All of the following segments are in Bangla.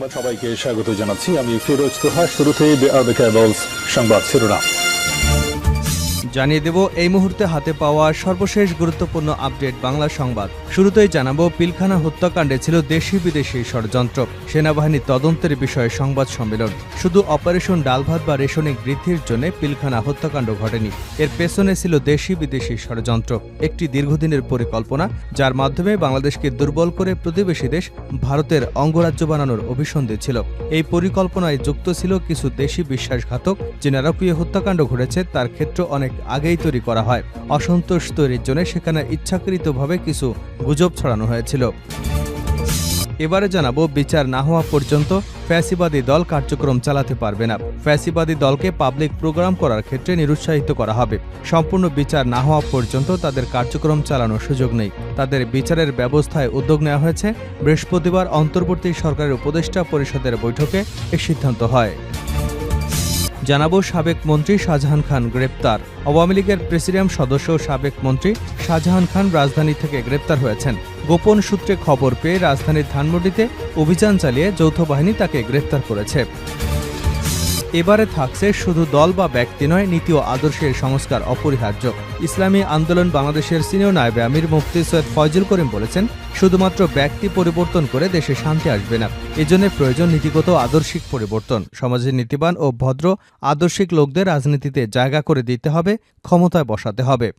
সংবাদ সবাইকে স্বাগত জানাচ্ছি। আমি ফিরোজ তোহা। শুরুতেই সংবাদ শিরোনাম জানিয়ে দেব এই মুহূর্তে হাতে পাওয়া সর্বশেষ গুরুত্বপূর্ণ আপডেট বাংলা সংবাদ। শুরুতেই জানাবো, পিলখানা হত্যাকাণ্ডে ছিল দেশি বিদেশি ষড়যন্ত্র, সেনাবাহিনীর তদন্তের বিষয়ে সংবাদ সম্মেলন। শুধু অপারেশন ডালভাত বা রেশনিং বৃদ্ধির জন্য পিলখানা হত্যাকাণ্ড ঘটেনি, এর পেছনে ছিল দেশি বিদেশি ষড়যন্ত্র, একটি দীর্ঘদিনের পরিকল্পনা যার মাধ্যমে বাংলাদেশকে দুর্বল করে প্রতিবেশী দেশ ভারতের অঙ্গরাজ্য বানানোর অভিসন্ধি ছিল। এই পরিকল্পনায় যুক্ত ছিল কিছু দেশি বিশ্বাসঘাতক। যে নারকীয় হত্যাকাণ্ড ঘটেছে তার ক্ষেত্র অনেক আগেই তৈরি করা হয়। অসন্তোষ তৈরির জন্য সেখানে ইচ্ছাকৃতভাবে কিছু গুজব ছড়ানো হয়েছিল। এবারে জানাবো, বিচার না হওয়া পর্যন্ত ফ্যাসিবাদী দল কার্যক্রম চালাতে পারবে না। ফ্যাসিবাদী দলকে পাবলিক প্রোগ্রাম করার ক্ষেত্রে নিরুৎসাহিত করা হবে। সম্পূর্ণ বিচার না হওয়া পর্যন্ত তাদের কার্যক্রম চালানোর সুযোগ নেই। তাদের বিচারের ব্যবস্থায় উদ্যোগ নেওয়া হয়েছে। বৃহস্পতিবার অন্তর্বর্তী সরকারের উপদেষ্টা পরিষদের বৈঠকে এ সিদ্ধান্ত হয়। জানাবো, সাবেক মন্ত্রী শাহজাহান খান গ্রেপ্তার। আওয়ামী লীগের প্রেসিডিয়াম সদস্য সাবেক মন্ত্রী শাহজাহান খান রাজধানী থেকে গ্রেপ্তার হয়েছেন। গোপন সূত্রে খবর পেয়ে রাজধানীর ধানমন্ডিতে অভিযান চালিয়ে যৌথ বাহিনী তাকে গ্রেপ্তার করেছে। এবারে থাকছে শুধু দল বা ব্যক্তি নয়, নীতি ও আদর্শের সংস্কার অপরিহার্য। ইসলামী আন্দোলন বাংলাদেশের সিনিয়র নায়েবে আমির মুফতি সৈয়দ ফয়জুল করিম বলেছেন, শুধুমাত্র ব্যক্তি পরিবর্তন করে দেশে শান্তি আসবে না, এজন্য প্রয়োজন নীতিগত আদর্শিক পরিবর্তন। সমাজের নীতিবান ও ভদ্র আদর্শিক লোকদের রাজনীতিতে জায়গা করে দিতে হবে, ক্ষমতায় বসাতে হবে।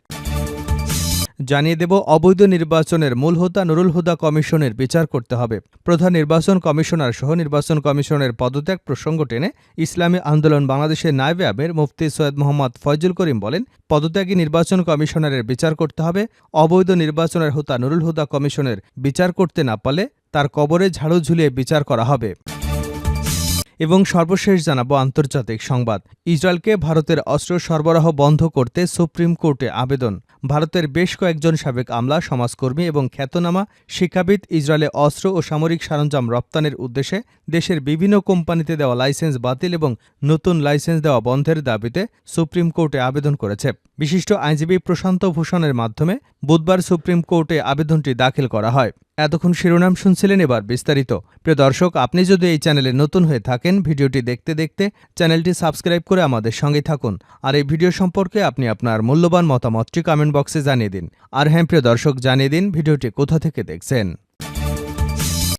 জানিয়ে দেব, অবৈধ নির্বাচনের মূল হোতা নুরুল হুদা কমিশনের বিচার করতে হবে। প্রধান নির্বাচন কমিশনার সহ নির্বাচন কমিশনের পদত্যাগ প্রসঙ্গ টেনে ইসলামী আন্দোলন বাংলাদেশের নায়েবে আমির মুফতি সৈয়দ মোহাম্মদ ফয়জুল করিম বলেন, পদত্যাগী নির্বাচন কমিশনারের বিচার করতে হবে। অবৈধ নির্বাচনের হোতা নুরুল হুদা কমিশনের বিচার করতে না পারলে তার কবরে ঝাড়ু ঝুলিয়ে বিচার করা হবে। এবং সর্বশেষ জানাবো আন্তর্জাতিক সংবাদ। ইসরায়েলকে ভারতের অস্ত্র সরবরাহ বন্ধ করতে সুপ্রিম কোর্টে আবেদন। ভারতের বেশ কয়েকজন সাবেক আমলা, সমাজকর্মী এবং খ্যাতনামা শিক্ষাবিদ ইসরায়েলে অস্ত্র ও সামরিক সরঞ্জাম রপ্তানির উদ্দেশ্যে দেশের বিভিন্ন কোম্পানিতে দেওয়া লাইসেন্স বাতিল এবং নতুন লাইসেন্স দেওয়া বন্ধের দাবিতে সুপ্রিম কোর্টে আবেদন করেছে। বিশিষ্ট আইনজীবী প্রশান্ত ভূষণের মাধ্যমে বুধবার সুপ্রিম কোর্টে আবেদনটি দাখিল করা হয়। এতক্ষণ শিরোনাম শুনছিলেন, এবার বিস্তারিত। প্রিয় দর্শক, আপনি যদি এই চ্যানেলে নতুন হয়ে থাকেন, ভিডিওটি দেখতে দেখতে চ্যানেলটি সাবস্ক্রাইব করে আমাদের সঙ্গে থাকুন। আর এই ভিডিও সম্পর্কে আপনি আপনার মূল্যবান মতামতটি কমেন্ট বক্সে জানিয়ে দিন। আর হ্যাঁ প্রিয় দর্শক, জানিয়ে দিন ভিডিওটি কোথা থেকে দেখছেন।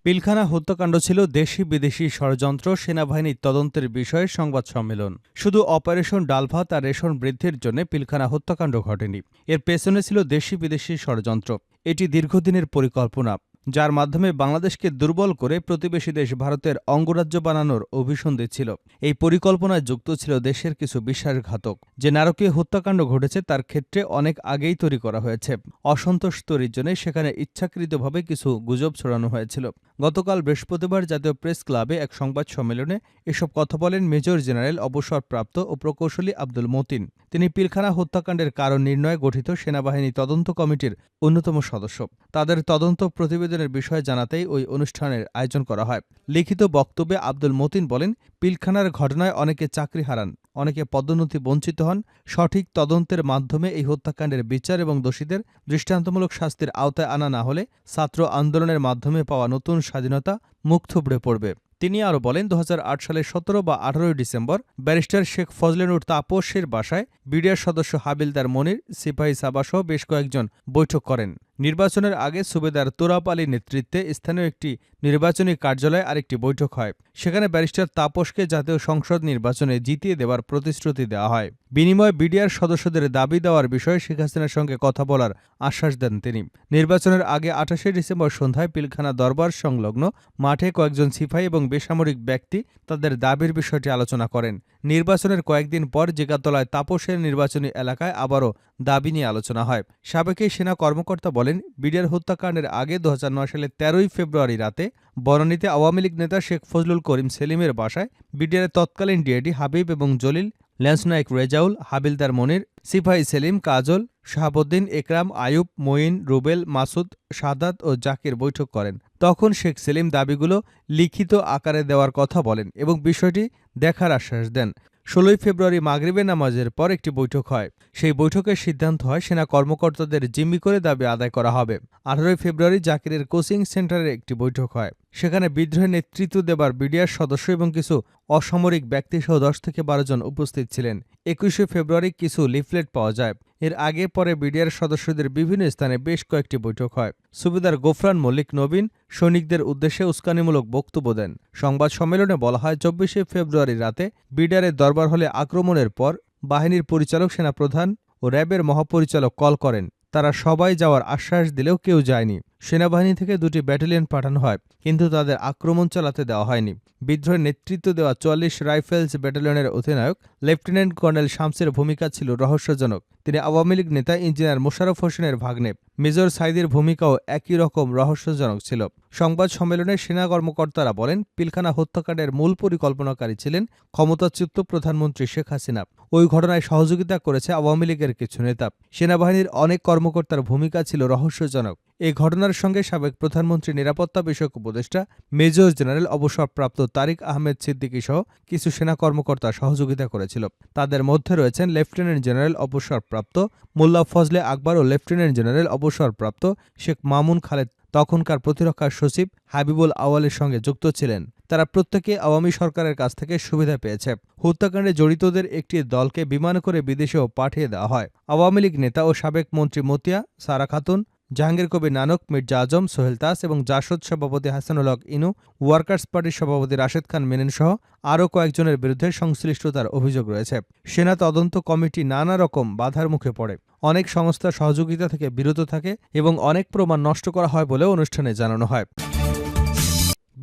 পিলখানা হত্যাকাণ্ড ছিল দেশি বিদেশি ষড়যন্ত্র, সেনাবাহিনীর তদন্তের বিষয়ে সংবাদ সম্মেলন। শুধু অপারেশন ডালভাত আর রেশন বৃদ্ধির জন্য পিলখানা হত্যাকাণ্ড ঘটেনি, এর পেছনে ছিল দেশি বিদেশি ষড়যন্ত্র। এটি দীর্ঘদিনের পরিকল্পনা যার মাধ্যমে বাংলাদেশকে দুর্বল করে প্রতিবেশী দেশ ভারতের অঙ্গরাজ্য বানানোর অভিসন্ধি ছিল। এই পরিকল্পনায় যুক্ত ছিল দেশের কিছু বিশ্বাসঘাতক। যে নারকীয় হত্যাকাণ্ড ঘটেছে তার ক্ষেত্রে অনেক আগেই তৈরি করা হয়েছে। অসন্তোষ তৈরির জন্য সেখানে ইচ্ছাকৃতভাবে কিছু গুজব ছড়ানো হয়েছিল। গতকাল বৃহস্পতিবার জাতীয় প্রেস ক্লাবে এক সংবাদ সম্মেলনে এসব কথা বলেন মেজর জেনারেল অবসরপ্রাপ্ত ও প্রকৌশলী আব্দুল মতিন। তিনি পিলখানা হত্যাকাণ্ডের কারণ নির্ণয়ে গঠিত সেনাবাহিনী তদন্ত কমিটির অন্যতম সদস্য। তাদের তদন্ত প্রতিবেদনের বিষয়ে জানাতেই ওই অনুষ্ঠানের আয়োজন করা হয়। লিখিত বক্তব্যে আব্দুল মতিন বলেন, পিলখানার ঘটনায় অনেকে চাকরি হারান, অনেকে পদোন্নতি বঞ্চিত হন। সঠিক তদন্তের মাধ্যমে এই হত্যাকাণ্ডের বিচার এবং দোষীদের দৃষ্টান্তমূলক শাস্তির আওতায় আনা না হলে ছাত্র আন্দোলনের মাধ্যমে পাওয়া নতুন স্বাধীনতা মুখ থুবড়ে পড়বে। তিনি আরও বলেন, 2008 সালের 17 বা 18 ডিসেম্বর ব্যারিস্টার শেখ ফজলেনুর তাপসের বাসায় বিডিআর সদস্য হাবিলদার মনির, সিপাহী সাবাসহ বেশ কয়েকজন বৈঠক করেন। নির্বাচনের আগে সুবেদার তোরাব আলীর নেতৃত্বে স্থানীয় একটি নির্বাচনী কার্যালয়ে আরেকটি বৈঠক হয়। সেখানে ব্যারিস্টার তাপসকে জাতীয় সংসদ নির্বাচনে জিতিয়ে দেওয়ার প্রতিশ্রুতি দেওয়া হয়। বিনিময়ে বিডিআর সদস্যদের দাবি দেওয়ার বিষয়ে শেখ হাসিনার সঙ্গে কথা বলার আশ্বাস দেন তিনি। নির্বাচনের আগে 28 ডিসেম্বর সন্ধ্যায় পিলখানা দরবার সংলগ্ন মাঠে কয়েকজন সিপাহী এবং বেসামরিক ব্যক্তি তাদের দাবির বিষয়টি আলোচনা করেন। নির্বাচনের কয়েকদিন পর জিগাতলায় তাপসের নির্বাচনী এলাকায় আবারও দাবি নিয়ে আলোচনা হয়। সাবেক এই সেনা কর্মকর্তা বলেন, বিডিআর হত্যাকাণ্ডের আগে 2009 সালের 13 ফেব্রুয়ারি রাতে বনানীতে আওয়ামী লীগ নেতা শেখ ফজলুল করিম সেলিমের বাসায় বিডিআরের তৎকালীন ডিআইডি হাবিব এবং জলিল, ল্যান্সনায়ক রেজাউল, হাবিলদার মনির, সিপাহী সেলিম, কাজল, শাহাবুদ্দিন, একরাম, আয়ুব, মঈন, রুবেল, মাসুদ, সাদাত ও জাকির বৈঠক করেন। তখন শেখ সেলিম দাবিগুলো লিখিত আকারে দেওয়ার কথা বলেন এবং বিষয়টি দেখার আশ্বাস দেন। 16 ফেব্রুয়ারি মাগরিবের নামাজের পর একটি বৈঠক হয়। সেই বৈঠকের সিদ্ধান্ত হয় সেনা কর্মকর্তাদের জিম্মি করে দাবি আদায় করা হবে। 18 ফেব্রুয়ারি জাকিরের কোচিং সেন্টারে একটি বৈঠক হয়। সেখানে বিদ্রোহের নেতৃত্ব দেবার বিডিআর সদস্য এবং কিছু অসামরিক ব্যক্তিসহ 10 থেকে 12 জন উপস্থিত ছিলেন। 21 ফেব্রুয়ারি কিছু লিফলেট পাওয়া যায়। এর আগে পরে বিডিআর সদস্যদের বিভিন্ন স্থানে বেশ কয়েকটি বৈঠক হয়। সুবেদার গোফরান মল্লিক নবীন সৈনিকদের উদ্দেশ্যে উস্কানিমূলক বক্তব্য দেন। সংবাদ সম্মেলনে বলা হয়, 24 ফেব্রুয়ারি রাতে বিডিআরের দরবার হলে আক্রমণের পর বাহিনীর পরিচালক, সেনাপ্রধান ও র্যাবের মহাপরিচালক কল করেন। তারা সবাই যাওয়ার আশ্বাস দিলেও কেউ যায়নি। সেনাবাহিনী থেকে 2টি ব্যাটালিয়ন পাঠানো হয়, কিন্তু তাদের আক্রমণ চালাতে দেওয়া হয়নি। বিদ্রোহের নেতৃত্ব দেওয়া 44 রাইফেলস ব্যাটালিয়নের অধিনায়ক লেফটেন্যান্ট কর্নেল শামসের ভূমিকা ছিল রহস্যজনক। তিনি আওয়ামী লীগ নেতা ইঞ্জিনিয়ার মোশাররফ হোসেনের ভাগ্নে। মেজর সাইদির ভূমিকাও একই রকম রহস্যজনক ছিল। সংবাদ সম্মেলনে সেনা কর্মকর্তারা বলেন, পিলখানা হত্যাকাণ্ডের মূল পরিকল্পনাকারী ছিলেন ক্ষমতাচ্যুত প্রধানমন্ত্রী শেখ হাসিনা। ওই ঘটনায় সহযোগিতা করেছে আওয়ামী লীগের কিছু নেতা। সেনাবাহিনীর অনেক কর্মকর্তার ভূমিকা ছিল রহস্যজনক। এই ঘটনার সঙ্গে সাবেক প্রধানমন্ত্রীর নিরাপত্তা বিষয়ক উপদেষ্টা মেজর জেনারেল অবসরপ্রাপ্ত তারিক আহমেদ সিদ্দিকী সহ কিছু সেনা কর্মকর্তা সহযোগিতা করেছিল। তাদের মধ্যে রয়েছেন লেফটেন্যান্ট জেনারেল অবসরপ্রাপ্ত মোল্লা ফজলে আকবর ও লেফটেন্যান্ট জেনারেল অবসরপ্রাপ্ত শেখ মামুন খালেদ তখনকার প্রতিরক্ষা সচিব হাবিবুল আওয়ালের সঙ্গে যুক্ত ছিলেন। তারা প্রত্যেকে আওয়ামী সরকারের কাছ থেকে সুবিধা পেয়েছে। হত্যাকাণ্ডে জড়িতদের একটি দলকে বিমান করে বিদেশেও পাঠিয়ে দেওয়া হয়। আওয়ামী লীগ নেতা ও সাবেক মন্ত্রী মতিয়া, সারা খাতুন, জাহাঙ্গীর কবির নানক, মির্জা আজম, সোহেল তাস এবং জাসদ সভাপতি হাসানুল হক ইনু, ওয়ার্কার্স পার্টির সভাপতি রাশেদ খান মেনন সহ আরও কয়েকজনের বিরুদ্ধে সংশ্লিষ্টতার অভিযোগ রয়েছে। সেনা তদন্ত কমিটি নানা রকম বাধার মুখে পড়ে। অনেক সংস্থা সহযোগিতা থেকে বিরত থাকে এবং অনেক প্রমাণ নষ্ট করা হয় বলেও অনুষ্ঠানে জানানো হয়।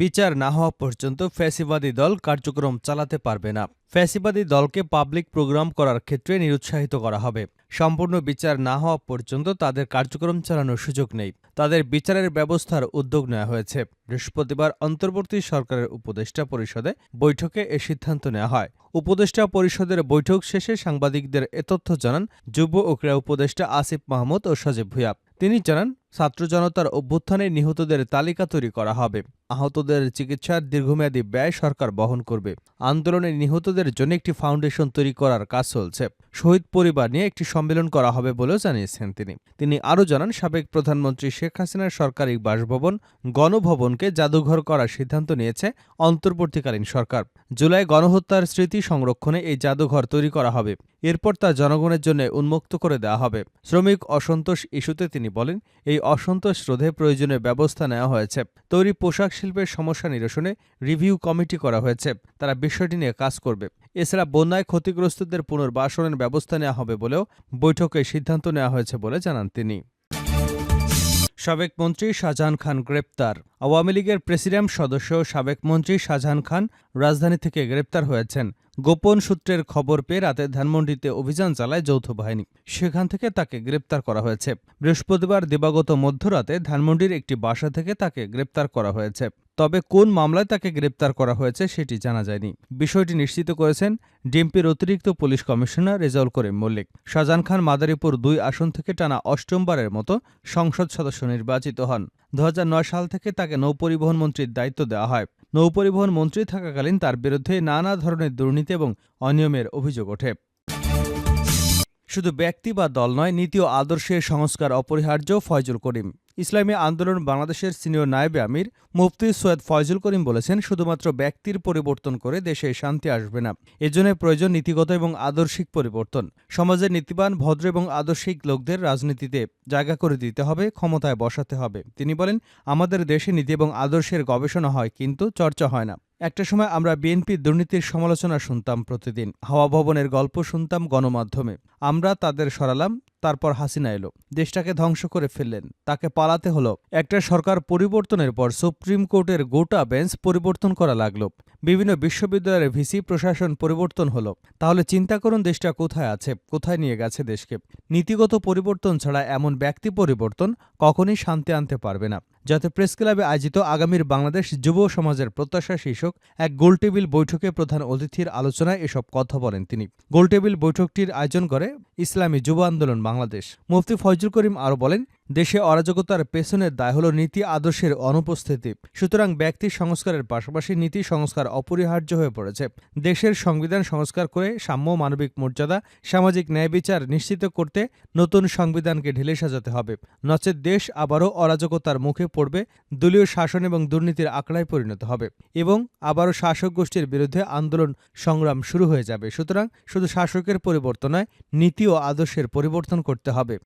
বিচার না হওয়া পর্যন্ত ফ্যাসিবাদী দল কার্যক্রম চালাতে পারবে না। ফ্যাসিবাদী দলকে পাবলিক প্রোগ্রাম করার ক্ষেত্রে নিরুৎসাহিত করা হবে। সম্পূর্ণ বিচার না হওয়া পর্যন্ত তাদের কার্যক্রম চালানোর সুযোগ নেই। তাদের বিচারের ব্যবস্থার উদ্যোগ নেওয়া হয়েছে। বৃহস্পতিবার অন্তর্বর্তী সরকারের উপদেষ্টা পরিষদে বৈঠকে এ সিদ্ধান্ত নেওয়া হয়। উপদেষ্টা পরিষদের বৈঠক শেষে সাংবাদিকদের এ তথ্য জানান যুব ও ক্রীড়া উপদেষ্টা আসিফ মাহমুদ ও সজীব ভুঁইয়া। তিনি জানান, ছাত্র জনতার অভ্যুত্থানে নিহতদের তালিকা তৈরি করা হবে। আহতদের চিকিৎসার দীর্ঘমেয়াদী ব্যয় সরকার বহন করবে। আন্দোলনে নিহতদের জন্য একটি ফাউন্ডেশন তৈরি করার কাজ চলছে। শহীদ পরিবার নিয়ে একটি সম্মেলন করা হবে বলেও জানিয়েছেন তিনি আরও জানান, সাবেক প্রধানমন্ত্রী শেখ হাসিনার সরকারি বাসভবন গণভবনকে জাদুঘর করার সিদ্ধান্ত নিয়েছে অন্তর্বর্তীকালীন সরকার। জুলাই গণহত্যার স্মৃতি সংরক্ষণে এই জাদুঘর তৈরি করা হবে। এরপর তা জনগণের জন্য উন্মুক্ত করে দেওয়া হবে। শ্রমিক অসন্তোষ ইস্যুতে তিনি বলেন, এই অসন্তোষ রোধে প্রয়োজনীয় ব্যবস্থা নেওয়া হয়েছে। তৈরি পোশাক শিল্পের সমস্যা নিরসনে রিভিউ কমিটি করা হয়েছে। তারা বিষয়টি নিয়ে কাজ করবে। এছাড়া বন্যায় ক্ষতিগ্রস্তদের পুনর্বাসনের ব্যবস্থা নেওয়া হবে বলেও বৈঠকে সিদ্ধান্ত নেওয়া হয়েছে বলে জানান তিনি। সাবেক মন্ত্রী শাহজাহান খান গ্রেপ্তার। আওয়ামী লীগের প্রেসিডিয়াম সদস্য সাবেক মন্ত্রী শাহজাহান খান রাজধানী থেকে গ্রেপ্তার হয়েছেন। গোপন সূত্রের খবর পেয়ে রাতে ধানমন্ডিতে অভিযান চালায় যৌথ বাহিনী। সেখান থেকে তাকে গ্রেপ্তার করা হয়েছে। বৃহস্পতিবার দিবাগত মধ্যরাতে ধানমন্ডির একটি বাসা থেকে তাকে গ্রেপ্তার করা হয়েছে। তবে কোন মামলায় তাকে গ্রেপ্তার করা হয়েছে সেটি জানা যায়নি। বিষয়টি নিশ্চিত করেছেন ডিএমপির অতিরিক্ত পুলিশ কমিশনার রেজাউল করিম মল্লিক। শাহজাহান খান মাদারীপুর 2 আসন থেকে টানা অষ্টমবারের মতো সংসদ সদস্য নির্বাচিত হন। 2009 সাল থেকে তাকে নৌপরিবহন মন্ত্রীর দায়িত্ব দেওয়া হয়। নৌপরিবহন মন্ত্রী থাকাকালীন তার বিরুদ্ধে নানা ধরনের দুর্নীতি এবং অনিয়মের অভিযোগ ওঠে। শুধু ব্যক্তি বা দল নয়, নীতি ও আদর্শের সংস্কার অপরিহার্য। ফয়জুল করিম। ইসলামী আন্দোলন বাংলাদেশের সিনিয়র নায়েবে আমির মুফতি সৈয়দ ফয়জুল করিম বলেছেন, শুধুমাত্র ব্যক্তির পরিবর্তন করে দেশে শান্তি আসবে না। এজন্য প্রয়োজন নীতিগত এবং আদর্শিক পরিবর্তন। সমাজের নীতিবান, ভদ্র এবং আদর্শিক লোকদের রাজনীতিতে জায়গা করে দিতে হবে, ক্ষমতায় বসাতে হবে। তিনি বলেন, আমাদের দেশে নীতি এবং আদর্শের গবেষণা হয়, কিন্তু চর্চা হয় না। একটা সময় আমরা বিএনপির দুর্নীতির সমালোচনা শুনতাম প্রতিদিন। হাওয়া ভবনের গল্প শুনতাম গণমাধ্যমে। আমরা তাদের সরালাম, তারপর হাসিনা এলো, দেশটাকে ধ্বংস করে ফেললেন, তাকে পালাতে হলো। একটা সরকার পরিবর্তনের পর সুপ্রিম কোর্টের গোটা বেঞ্চ পরিবর্তন করা লাগলো। বিভিন্ন বিশ্ববিদ্যালয়ের ভিসি প্রশাসন পরিবর্তন হলো। তাহলে চিন্তা করুন দেশটা কোথায় আছে, কোথায় নিয়ে গেছে দেশকে। নীতিগত পরিবর্তন ছাড়া এমন ব্যক্তি পরিবর্তন কখনই শান্তি আনতে পারবে না। জাতীয় প্রেস ক্লাবে আয়োজিত আগামীর বাংলাদেশ যুব সমাজের প্রত্যাশা শীর্ষক এক গোলটেবিল বৈঠকে প্রধান অতিথির আলোচনায় এসব কথা বলেন তিনি। গোলটেবিল বৈঠকটির আয়োজন করে ইসলামী যুব আন্দোলন বাংলাদেশ। মুফতি ফয়জুল করিম আরও বলেন, দেশে অরাজকতার পেছনের দায় হল নীতি আদর্শের অনুপস্থিতি। সুতরাং ব্যক্তি সংস্কারের পাশাপাশি নীতি সংস্কার অপরিহার্য হয়ে পড়েছে। দেশের সংবিধান সংস্কার করে সাম্য, মানবিক মর্যাদা, সামাজিক ন্যায় বিচার নিশ্চিত করতে নতুন সংবিধানকে ঢেলে সাজাতে হবে। নচেত দেশ আবারও অরাজকতার মুখে পড়বে, দলীয় শাসন এবং দুর্নীতির আখড়ায় পরিণত হবে এবং আবারও শাসক গোষ্ঠীর বিরুদ্ধে আন্দোলন সংগ্রাম শুরু হয়ে যাবে। সুতরাং শুধু শাসকের পরিবর্তন নয়, নীতি ও আদর্শের পরিবর্তন করতে হবে।